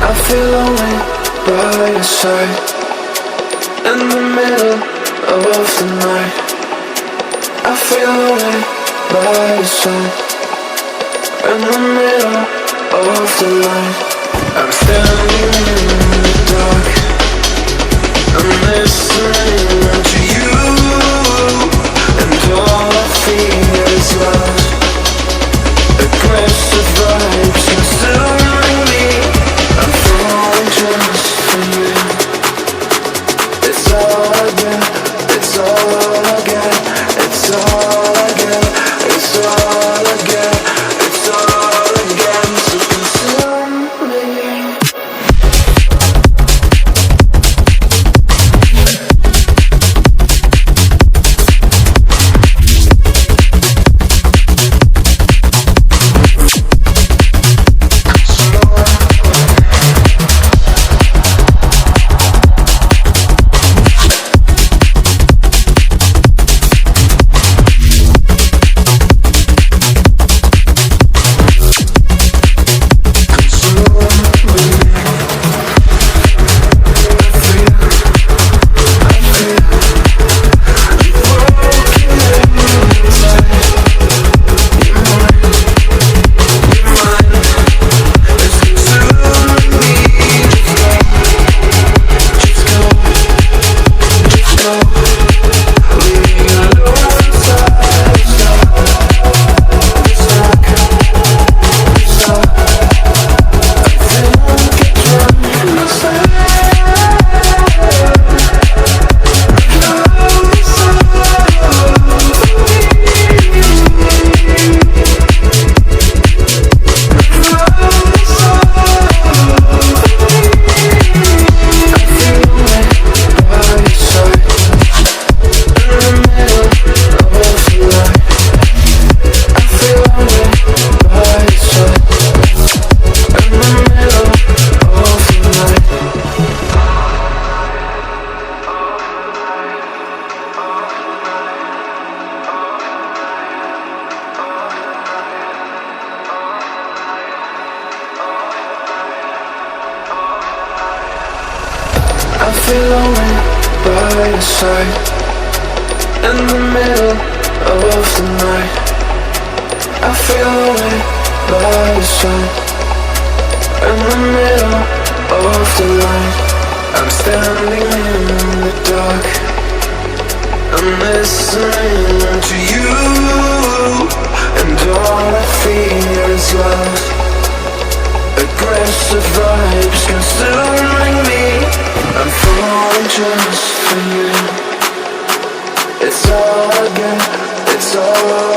I feel lonely by your side, in the middle of the night. I feel lonely by your side, in the middle of the light. I'm standing in the dark, I'm listening to you, and all I feel is love. Aggressive vibes consuming me. I'm falling just for you. It's all I get, it's all I get, it's all I get, it's all I get, it's all I get. So consume me. I feel lonely by your side, in the middle of the night. I feel lonely by your side, in the middle of the light. I'm standing in the dark, I'm listening to you, and all I feel is love. Aggressive vibes consuming me. I'm falling just for you. It's all I get, it's all